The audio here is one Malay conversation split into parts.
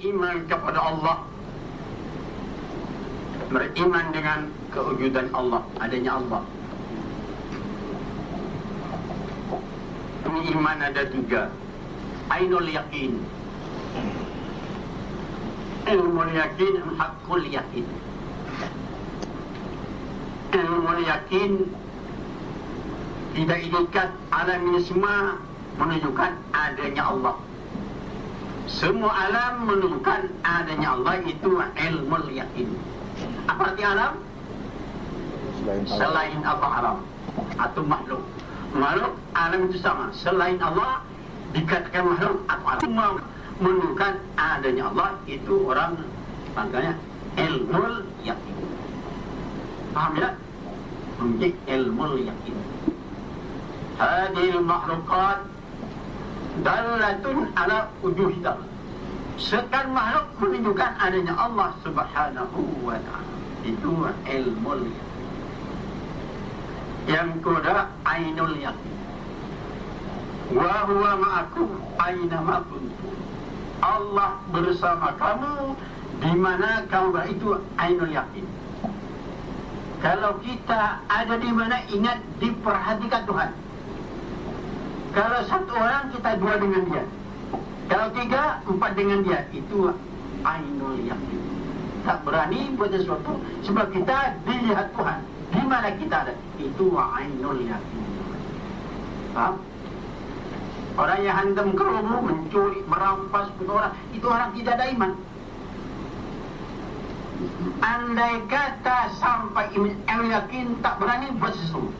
beriman kepada Allah, beriman dengan kewujudan Allah, adanya Allah. Ini iman ada 3. Ainul yakin, ilmul yakin, hakul yakin. Ilmul yakin tidak ikat alam ini semua menunjukkan adanya Allah. Semua alam menunjukkan adanya Allah, itu ilmul yakin. Apa arti alam? Selain apa alam? Atau makhluk. Makhluk, alam itu sama. Selain Allah dikatakan makhluk atau alam. Semua menunjukkan adanya Allah, itu orang panggilnya ilmul yakin. Paham ya? Menjadi ilmul yakin. Hadil makhlukat dalatun ala wujuhillah. Sekarang makhluk menunjukkan adanya Allah subhanahu wa ta'ala. Itu ilmul yakin. Yang kedua, ainul yakin. Wa huwa ma'akum aynama kuntum. Allah bersama kamu di mana kamu berada, itu ainul yakin. Kalau kita ada di mana, ingat diperhatikan Tuhan. Kalau satu orang, kita 2 dengan dia. Kalau 3, 4 dengan dia. Itu ainul yakin. Tak berani buat sesuatu sebab kita dilihat Tuhan. Di mana kita ada, itu ainul yakin. Faham? Orang yang hantam kerumu, mencuri, merampas orang, itu orang tidak ada iman. Andai kata sampai iman yakin, tak berani buat sesuatu.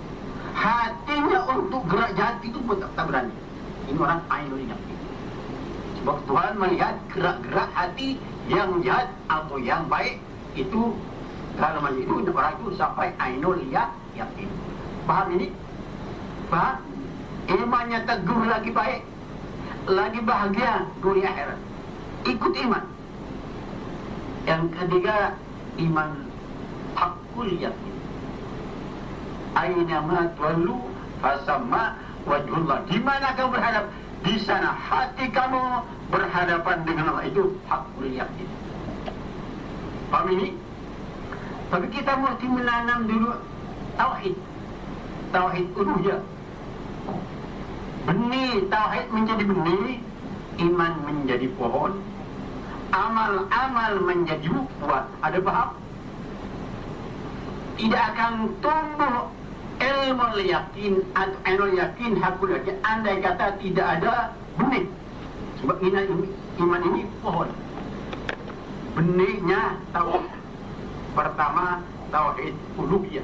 Hatinya untuk gerak jahat itu pun tak berani. Ini orang ainul yakin. Sebab Tuhan melihat gerak-gerak hati yang jahat atau yang baik, itu kalau macam itu orang itu sampai ainul yakin. Faham ini? Faham? Imannya teguh, lagi baik, lagi bahagia dunia akhirat. Ikut iman. Yang ketiga, iman hakul yakin. Aynama tuwallu fasamma wajhullah. Di mana kamu berhadap, di sana hati kamu berhadapan dengan Allah, itu hakul yakin. Paham ini? Tapi kita mesti menanam dulu tauhid. Tauhid uluhiyah. Benih tauhid menjadi benih, iman menjadi pohon, amal-amal menjadi buah. Ada paham? Tidak akan tumbuh ilmu yakin atau ainul yakin, hakul yakin, andai kata tidak ada benih. Sebab iman ini pohon. Benihnya tauhid. Pertama, tauhid uluhiyah.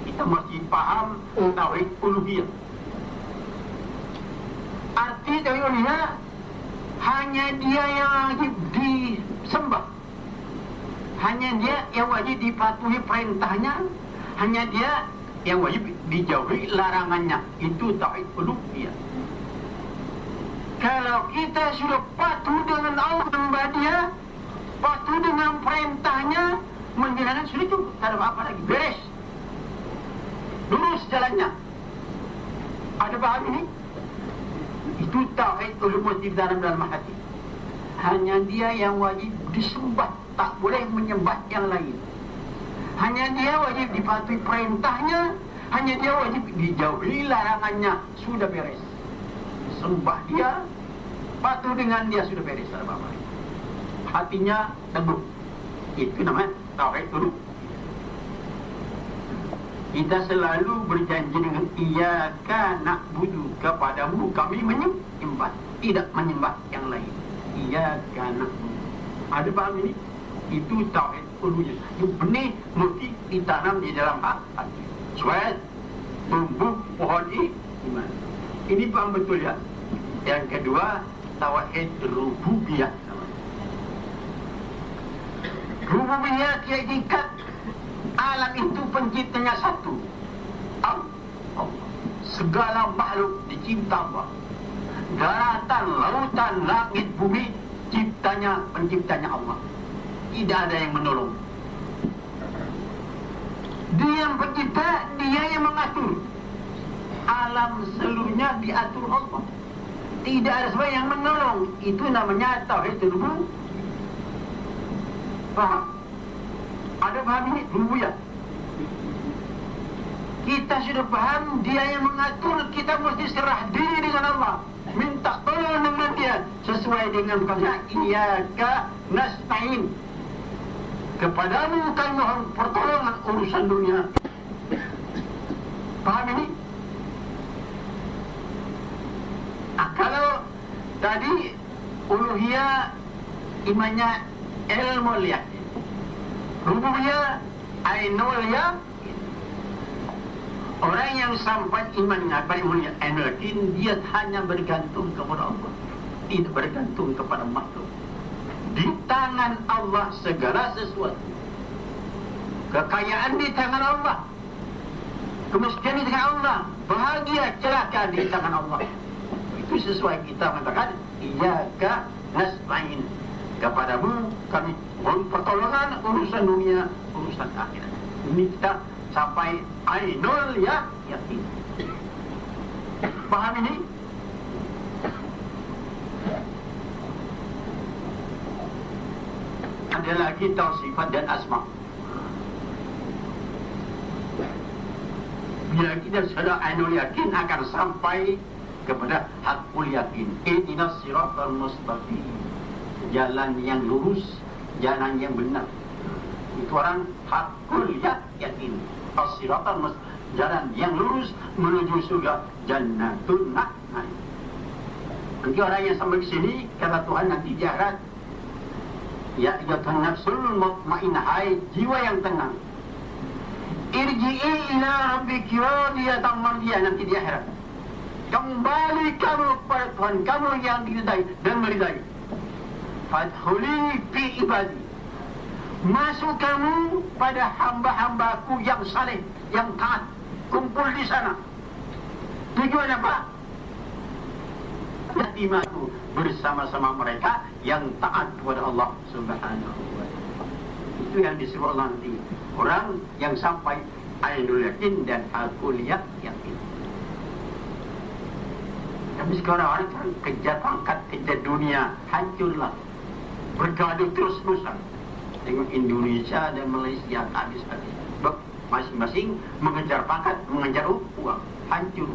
Kita mesti paham tauhid uluhiyah. Arti tauhid uluhiyah, hanya dia yang wajib disembah, hanya dia yang wajib dipatuhi perintahnya, hanya dia yang wajib dijauhi larangannya. Itu tauhid uluhiyah. Kalau kita sudah patuh dengan Allah, menyembah dia, patuh dengan perintahnya, menjalankan, sudah cukup, tak ada apa lagi, beres, lurus jalannya. Ada paham ini? Itu tauhid uluhiyah di dalam hati. Hanya dia yang wajib disembah, tak boleh menyembah yang lain. Hanya dia wajib dipatuhi perintahnya, hanya dia wajib dijauhi larangannya. Sudah beres. Sembah dia, patuh dengan dia, sudah beres, tak ada apa-apa. Hatinya teguh. Itu namanya tauhid uluhiyah. Kita selalu berjanji dengan iyyaka na'budu, kepadamu kami menyembah, tidak menyembah yang lain. Iyyaka na'budu. Ada paham ini? Itu tauhid uluhiyah. Itu benih mesti ditanam di dalam hati supaya tumbuh pohon iman. Ini paham betul ya. Yang kedua, tauhid rububiyah. Rububiyah dia ikat alam itu penciptanya satu, Allah. Segala makhluk dicipta Allah. Daratan, lautan, langit, bumi, penciptanya Allah. Tidak ada yang menolong. Dia yang pencipta, dia yang mengatur. Alam seluruhnya diatur Allah. Tidak ada sesuatu yang menolong. Itu namanya tauhid Faham? Ada faham ini? Rububiyah. Kita sudah paham, dia yang mengatur, kita mesti serah diri dengan Allah, minta tolong dengan dia sesuai dengan kata iyyaka nasta'in. Kepadamu kami mohon pertolongan urusan dunia. Paham ini? Kalau tadi uluhiyah imannya ilmu yakin, rububiyah ainul yakin. Orang yang sampai imannya beriman yakin, dia hanya bergantung kepada Allah, tidak bergantung kepada makhluk. Di tangan Allah segala sesuatu. Kekayaan di tangan Allah, kemiskinan di tangan Allah, bahagia celaka di tangan Allah. Itu sesuai kita mengatakan iyyaka nasta'in. Kepadamu kami mohon pertolongan urusan dunia, urusan akhirat. Ini kita sampai ainul yakin. Paham ini? Ada lagi sifat dan asma. Bila kita sudah ainul yakin akan sampai kepada hakul yakin. Ihdinas siratal mustaqim. Jalan yang lurus, jalan yang benar. Itu orang hakul yakin. As-siratal mustaqim, jalan yang lurus menuju surga, jannatun na'im. Nanti orang yang sampai ke sini kata Tuhan nanti di akhirat, ya ayyatuhan nafsul mutmainnah, hai jiwa yang tenang, irji'i ila rabbiki radiyatan mardiyah. Nanti di akhirat kembali kamu kepada Tuhan kamu yang diridai dan meridai. Fadkhuli fi ibadi, masuk kamu pada hamba-hambaku yang saleh, yang taat, kumpul di sana. Tujuan apa? Yatimatu, bersama-sama mereka yang taat kepada Allah Subhanahu wa ta'ala. Itu yang disebut Allah nanti, orang yang sampai ainul yakin dan hakul yakin. Tapi sekarang orang kan kejar pangkat, kejar dunia, hancurlah, bergaduh terus-terusan. Tengok Indonesia dan Malaysia habis-habis, masing-masing mengejar pangkat, mengejar uang, hancur.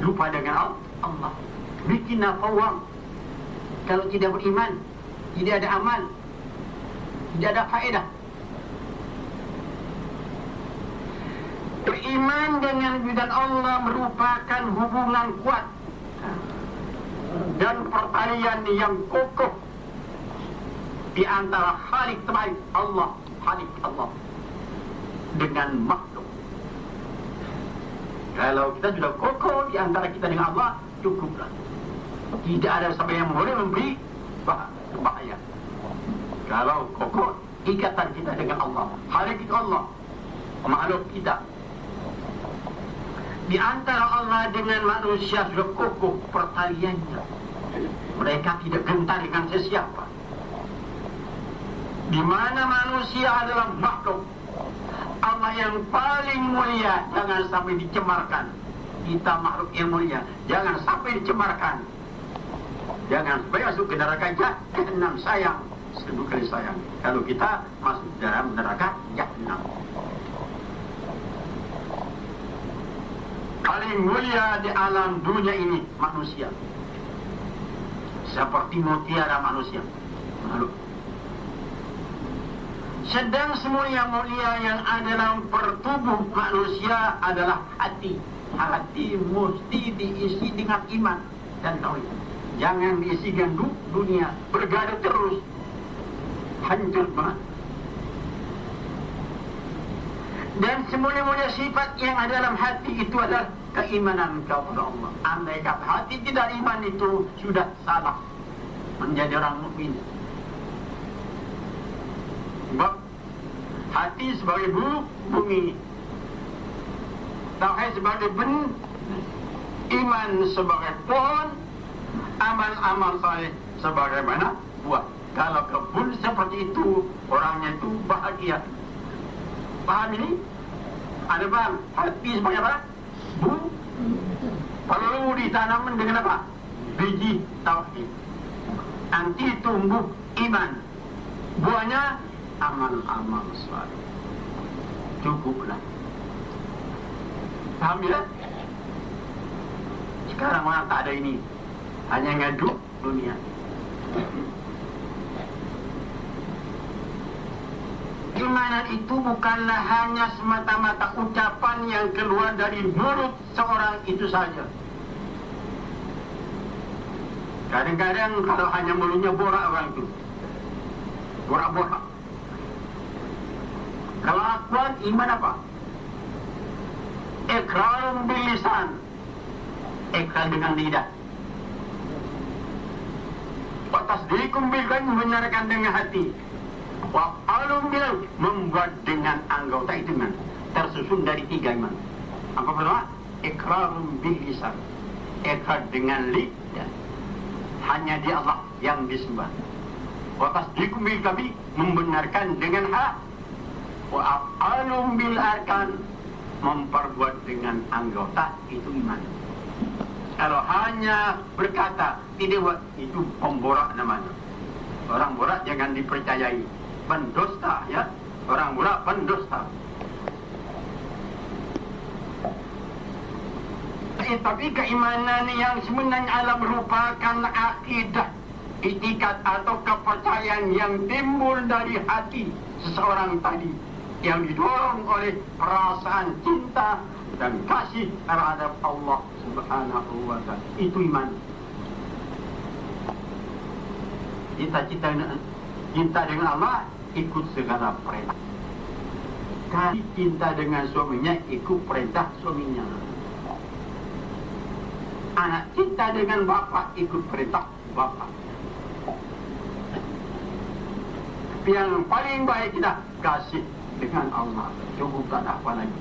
Lupa dengan Allah, bikin apa uang? Kalau tidak beriman, tidak ada amal, tidak ada faedah. Beriman dengan wujud Allah merupakan hubungan kuat dan pertalian yang kokoh di antara Khalik terbaik Allah, Khalik Allah, dengan makhluk. Kalau kita sudah kokoh di antara kita dengan Allah, cukuplah. Tidak ada siapa yang boleh memberi bahaya. Kalau kokoh ikatan kita dengan Allah, Khalik Allah, makhluk kita. Di antara Allah dengan manusia sudah kokoh pertaliannya. Mereka tidak gentar dengan sesiapa. Di mana manusia adalah makhluk Allah yang paling mulia, jangan sampai dicemarkan. Kita makhluk yang mulia, jangan sampai dicemarkan. Jangan sampai masuk ke neraka Jahannam, sayang, 1000 kali sayang kalau kita masuk dalam neraka Jahannam. Paling mulia di alam dunia ini manusia, seperti mutiara manusia, makhluk. Sedang semua yang mulia yang ada dalam pertubuh manusia adalah hati. Hati mesti diisi dengan iman dan tauhid. Jangan diisi dengan dunia, bergaduh terus, hancur banget. Dan semulia-mulia sifat yang ada dalam hati itu adalah keimanan kepada Allah. Andai kata hati tidak iman, itu sudah salah menjadi orang mukmin. Sebab hati sebagai bumi, tauhid sebagai benih, iman sebagai pohon, amal-amal saleh sebagaimana buah. Kalau kebun seperti itu, orangnya itu bahagia. Paham ini? Ada paham? Hati sebagai apa? Perlu ditanam dengan apa? Biji tauhid. Nanti tumbuh iman. buahnya amal-amal saleh. Cukuplah. Paham ya? Sekarang orang tak ada ini, hanya ngadu dunia. Keimanan itu bukanlah hanya semata-mata ucapan yang keluar dari mulut seorang itu saja. Kadang-kadang kalau hanya mulutnya borak orang itu, borak-borak. Kalau akuan iman apa? Iqrarun bil lisan, ikrar dengan lidah. Wa tasdiqun bil qalbi, membenarkan dengan hati. Wa alum bil, membuat dengan anggota itu iman. Tersusun dari 3 iman. Apa pertama? Iqrarun bil lisan, ikrar dengan lidah. Hanya di Allah yang disembah. Wa tasdiqun bil qalbi, membenarkan dengan hati. Wa alum bil arkan, memperbuat dengan anggota, itu iman. Kalau hanya berkata tidak buat, itu pemborak namanya. Orang borak jangan dipercayai, pendusta ya. Orang borak pendusta. Tapi keimanan yang sebenarnya adalah merupakan akidah, itikad atau kepercayaan yang timbul dari hati seseorang tadi, yang didorong oleh perasaan cinta dan kasih terhadap Allah Subhanahu wa ta'ala. Itu iman. Cinta dengan Allah, ikut segala perintah. Kali cinta dengan suaminya, ikut perintah suaminya. Anak cinta dengan bapak, ikut perintah bapak. Tapi yang paling baik kita kasih dengan Allah. Cukup, tak ada apa lagi.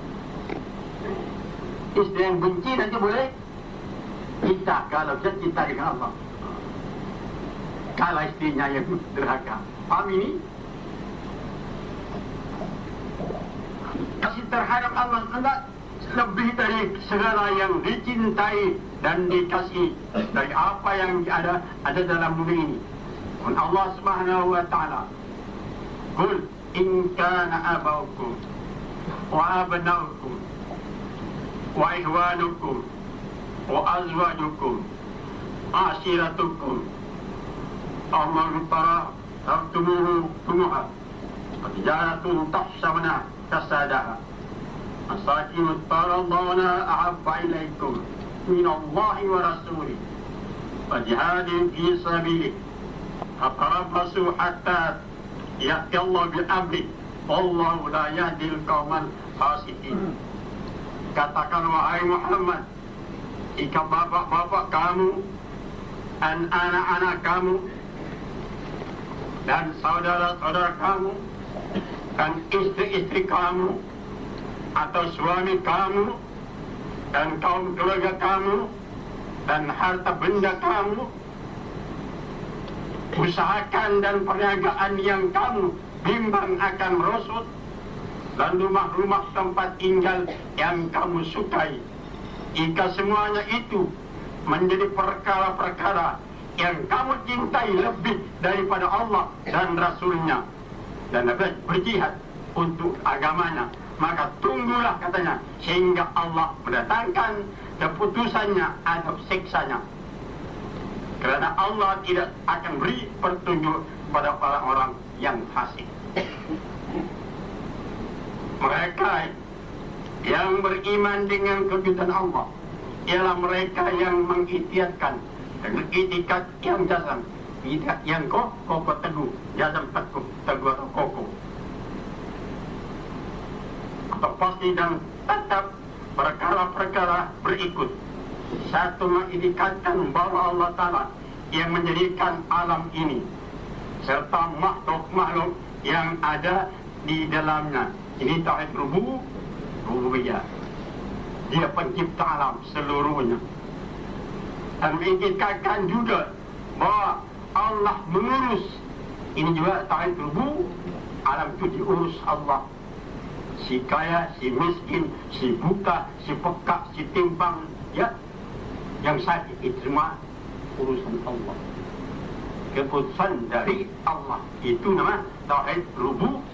Istri yang benci nanti boleh cinta, kalau bisa cinta dengan Allah. Kalau istrinya yang derhaka, paham ini? Kasih terhadap Allah adalah lebih dari segala yang dicintai dan dikasih dari apa yang ada dalam dunia ini. Dan Allah Subhanahu wa ta'ala, qul in kana abaukum wa abnaukum wa ihwanukum wa azwajukum ashiratukum amman tara tartumuhu tumuha tijaratun tahsabna kasadaha masakin taradawna ahabba ilaikum minallahi wa rasulih wa jihadin fi sabilih fatarabbasu hatta ya'ti Allah bi'amri wallahu la yahdil qauman fasiqin. Katakan wahai Muhammad, jika bapak-bapak kamu dan anak-anak kamu dan saudara-saudara kamu dan istri-istri kamu atau suami kamu dan kaum keluarga kamu dan harta benda kamu, usahakan dan perniagaan yang kamu bimbang akan merosot, dan rumah-rumah tempat tinggal yang kamu sukai, jika semuanya itu menjadi perkara-perkara yang kamu cintai lebih daripada Allah dan Rasulnya, dan berjihad untuk agamanya, maka tunggulah, katanya, sehingga Allah mendatangkan keputusannya atau siksanya. Kerana Allah tidak akan beri petunjuk pada orang-orang yang fasik. Mereka yang beriman dengan kejutan Allah ialah mereka yang mengikhtiarkan dengan itikad yang jazam, itikad yang kokoh teguh, jazam teguh atau kokoh, atau pasti dan tetap perkara-perkara berikut. Satu, mengitikadkan bahwa Allah Ta'ala yang menjadikan alam ini serta makhluk-makhluk yang ada di dalamnya. Ini tauhid rububiyah. Dia pencipta alam seluruhnya. Dan mengitikadkan juga bahwa Allah mengurus. Ini juga tauhid alam itu diurus Allah. Si kaya, si miskin, si buta, si pekak, si timpang, ya, yang sakit, itu semua urusan Allah. keputusan dari Allah. Itu nama tauhid rububiyah.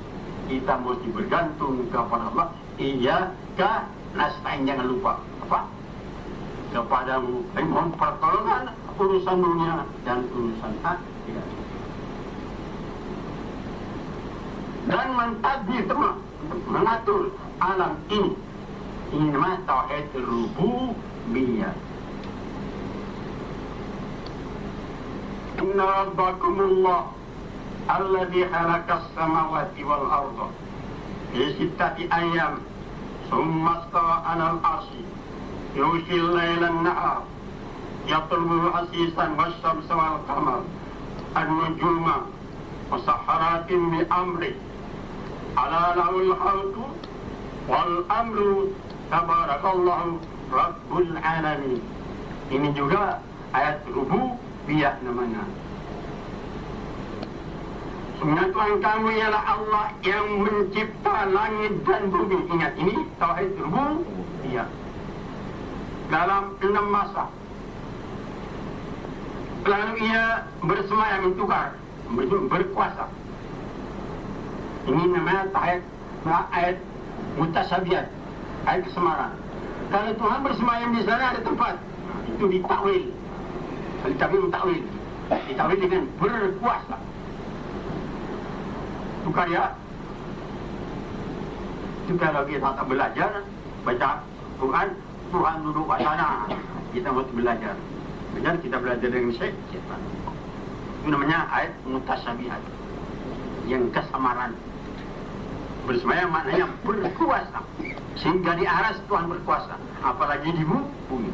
Kita mesti bergantung kepada Allah. Iyyaka nasta'in, jangan lupa apa? Kepadamu mohon pertolongan urusan dunia dan urusan akhirat. Dan mentadbir semua, mengatur alam ini. Ini namanya tauhid rububiyah. Inna rabbakumullah alladhi khalaqas samawati wal arda fi sittati ayyam thumma istawa 'alal 'arsy yughshil laila an-nahar yatlubu hasisan wasyamsa wal qamar an-nujuma musakhkharatin bi amri ala lahul khalqu wal amru tabarakallahu rabbul alamin. Ini juga ayat rububiyah namanya. Sungguh Tuhan kamu ialah Allah yang mencipta langit dan bumi. Ingat, ini tauhid rububiyah. Dalam 6 masa. Lalu ia bersemayam tukar, berkuasa. Ini namanya ayat mutasabihat, ayat kesemaran. Kalau Tuhan bersemayam di sana ada tempat, itu ditakwil. Ditakwil dengan berkuasa. Tukar ya. Itu kalau kita tak belajar baca Quran, Tuhan duduk kat sana, kita mesti belajar. Benar, kita belajar dengan syekh. Itu namanya ayat mutasabihat, yang kesamaran. Bersemayam maknanya berkuasa, sehingga di aras Tuhan berkuasa, apalagi di bumi.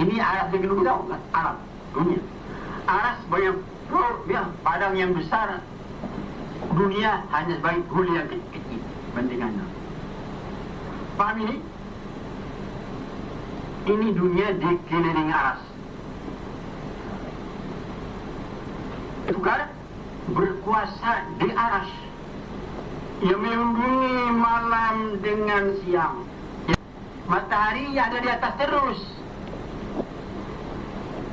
Ini aras yang kedua, kan? Alam dunia. Aras banyak padang yang besar. Dunia hanya sebagai hulu yang kecil bandingannya. Paham ini? Ini dunia dikelilingi aras. Tukar berkuasa di aras, yang melindungi malam dengan siang. Matahari ada di atas terus.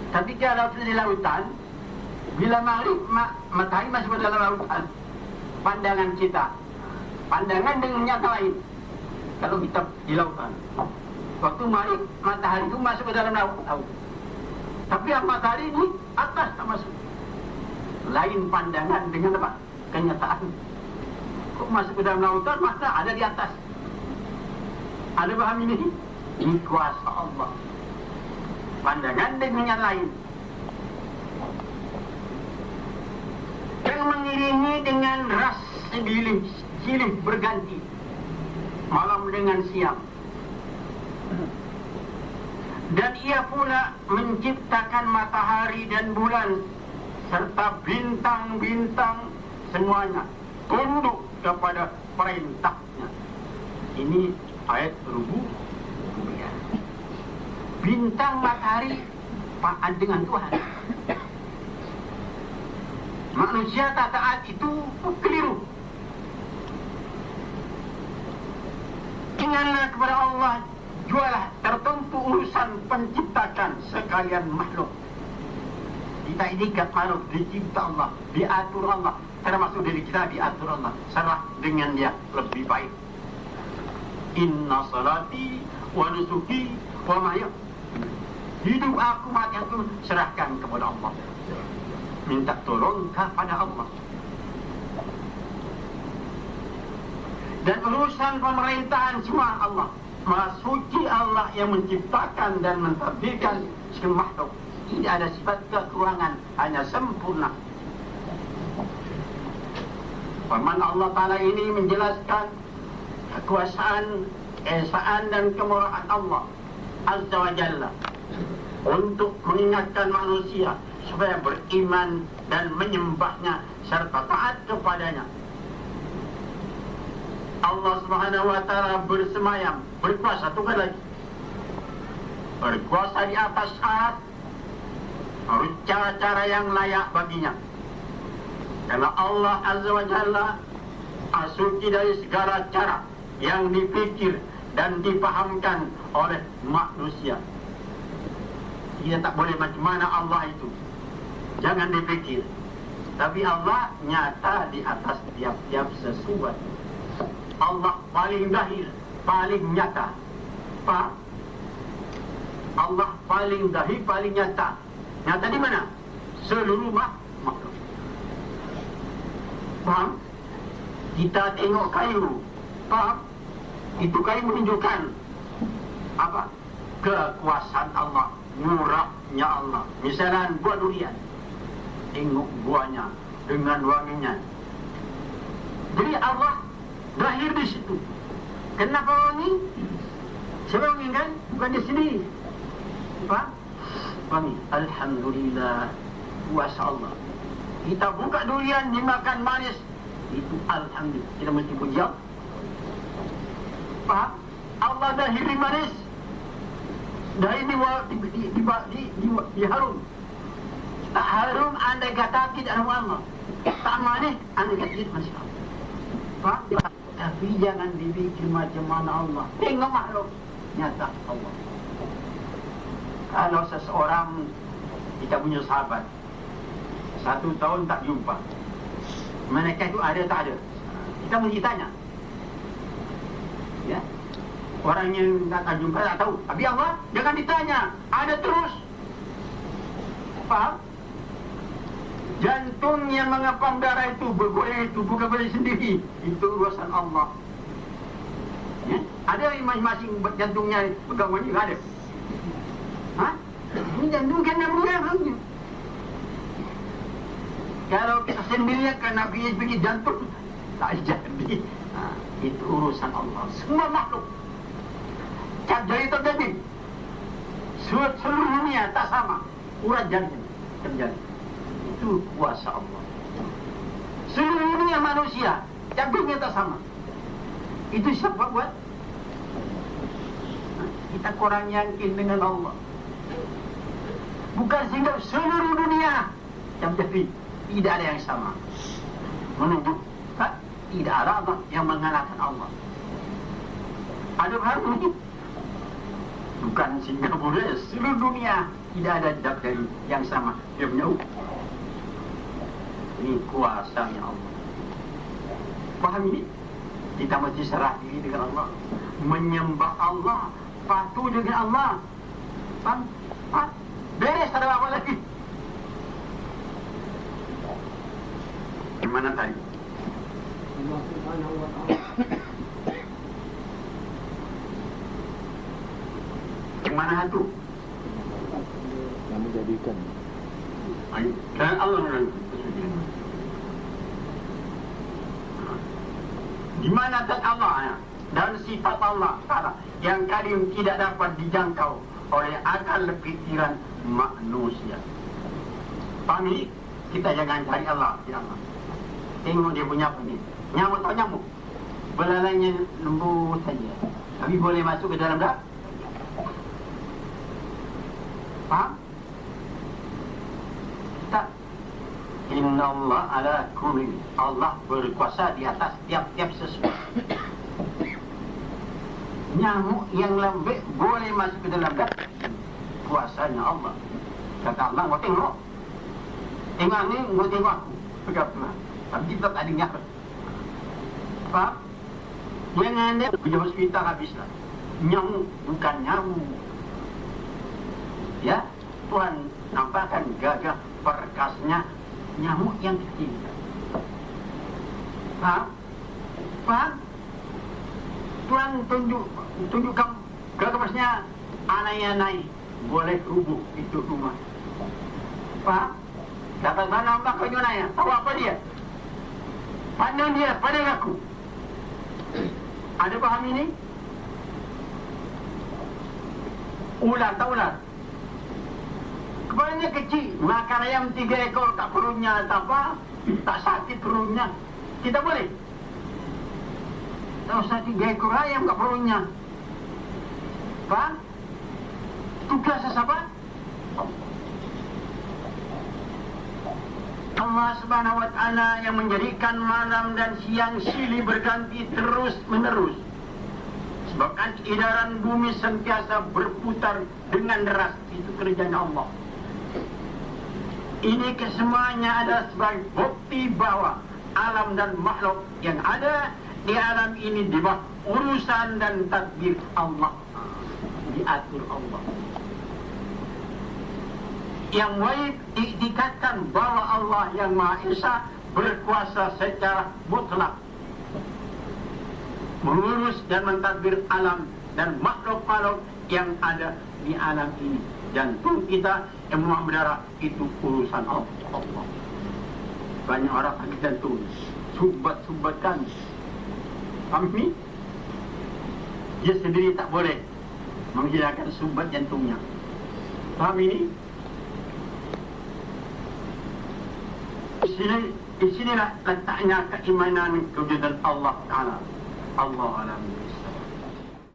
Tapi kalau di lautan, bila maghrib matahari masuk ke dalam lautan, pandangan kita, pandangan dengan nyata lain. Kalau kita di lautan, waktu maghrib matahari itu masuk ke dalam laut. Tapi matahari ini atas tak masuk. Lain pandangan dengan apa? Kenyataan. Kok masuk ke dalam lautan, maka ada di atas. Ada paham ini? Ini kuasa Allah. Pandangan dengan yang lain. Yang mengiringi dengan ras silih berganti. Malam dengan siang. Dan ia pula menciptakan matahari dan bulan serta bintang-bintang semuanya tunduk kepada perintahnya. Ini ayat rububiyah. Bintang, matahari taat dengan Tuhan. Manusia tak taat itu keliru. Ingatlah kepada Allah, jualah tertentu urusan penciptakan sekalian makhluk. Kita ikat makhluk dicipta Allah, diatur Allah, termasuk diri kita diatur Allah. Serah dengan dia lebih baik. Inna salati wa nusuki wa mahyaya. Hidup aku, mati aku serahkan kepada Allah. Minta tolong kepada Allah. Dan urusan pemerintahan semua Allah. Maha suci Allah yang menciptakan dan mentadbirkan semua makhluk. Tidak ada sifat kekurangan, hanya sempurna. Firman Allah Ta'ala ini menjelaskan kekuasaan, keesaan dan kemurahan Allah Azza wa Jalla untuk mengingatkan manusia supaya beriman dan menyembahnya serta taat kepadanya. Allah Subhanahu wa Ta'ala bersemayam, berkuasa, tunggu lagi, berkuasa di atas aras, harus cara-cara yang layak baginya. Karena Allah Azza wa Jalla suci dari segala cara yang dipikir dan dipahamkan oleh manusia. Kita tak boleh macam mana Allah itu. Jangan dipikir. Tapi Allah nyata di atas tiap-tiap sesuatu. Allah paling dahil, paling nyata. Faham? Allah paling dahil, paling nyata. Nyata di mana? Seluruh makhluk. Faham? Kita tengok kayu. Faham? Itu kayu menunjukkan apa? Kekuasaan Allah, murahnya Allah. Misalnya buah durian, tengok buahnya dengan wanginya. Jadi Allah lahir di situ. Kenapa wangi? Siapa wangi kan? Bukan di sini. Apa? Wangi. Alhamdulillah, kuasa Allah. Kita buka durian, dimakan manis, itu alhamdulillah. Kita mesti puji Allah. Faham? Allah lahir di manis. Dah ini diharum. Tak harum andai kata tidak harum Allah. Tak manis andai kata tidak masih Allah. Faham? Tapi jangan dipikir macam mana Allah. Tengok makhluk nyata Allah. Kalau seseorang, kita punya sahabat 1 tahun tak jumpa, mereka itu ada tak ada, kita mesti tanya. Ya, orang yang tak jumpa tak tahu. Tapi Allah jangan ditanya, ada terus. Faham? Jantung yang mengepam darah itu, bergolek itu bukan boleh sendiri. Itu urusan Allah. Ya? Ada masing-masing jantungnya pegang wangi, ada. Hah? Ini jantung kan nak bergerak. Kalau kita sendiri kena pergi jantung, tak jadi. Itu urusan Allah. Semua makhluk. Cap jari terjadi. Seluruh dunia tak sama. Urat jari terjadi. Itu kuasa Allah. Seluruh dunia manusia, jantungnya tak sama. Itu siapa buat? Kita kurang yakin dengan Allah. Bukan sehingga seluruh dunia yang jadi tidak ada yang sama. Menunjukkan tidak ada Allah yang mengalahkan Allah. Ada hal itu. Bukan Singapura, seluruh dunia tidak ada dari yang sama. Dia punya ini kuasanya Allah. Paham ini? Kita mesti serah diri dengan Allah, menyembah Allah, patuh dengan Allah. Faham? Beres, tak ada apa lagi. Gimana tadi? Allah Subhanahu wa ta'ala. Gimana itu? Yang menjadikan. Dan Allah di mana zat Allah dan sifat Allah yang kadang tidak dapat dijangkau oleh akal pikiran manusia. Paham ini? Kita jangan cari Allah, ya Allah. Tengok dia punya apa ni? Nyamuk tak nyamuk? Belalainya lembut saja. Tapi boleh masuk ke dalam dah? Faham? Tak. Inna Allah ala kulli. Allah berkuasa di atas tiap-tiap sesuatu. Nyamuk yang lembek boleh masuk ke dalam dah? Kuasanya Allah. Kata Allah, kau tengok. Tengok ni, kau tengok aku. Pegang pernah. Tapi kita tak dengar. Faham? Yang ada pergi hospital habislah. Nyamuk bukan nyamuk. Ya, Tuhan nampakkan gagah perkasnya nyamuk yang kecil. Faham? Faham? Tuhan tunjukkan gagah perkasnya anai-anai boleh rubuh itu rumah. Faham? Kata mana Allah kau nanya? Tahu apa dia? Pandang dia, pandang aku. Ada paham ini? Ular, tak ular? Kepalanya kecil, makan ayam 3 ekor tak perutnya, tak apa, tak sakit perutnya. Kita boleh? Tak usah 3 ekor ayam kat perutnya. Faham? Tugas siapa? Allah Subhanahu wa ta'ala yang menjadikan malam dan siang silih berganti terus menerus. Sebabkan edaran bumi sentiasa berputar dengan deras. Itu kerjanya Allah. Ini kesemuanya ada sebagai bukti bahawa alam dan makhluk yang ada di alam ini di bawah urusan dan tadbir Allah, diatur Allah. Yang wajib diiktikadkan bahawa Allah yang Maha Esa berkuasa secara mutlak mengurus dan mentadbir alam dan makhluk-makhluk yang ada di alam ini. Jantung kita yang memang berdarah itu urusan Allah. Banyak orang sakit jantung, sumbat-sumbatan. Kami dia sendiri tak boleh menghilangkan sumbat jantungnya. Faham ini? Di sinilah letaknya keimanan kewujudan Allah Ta'ala. Allah alam.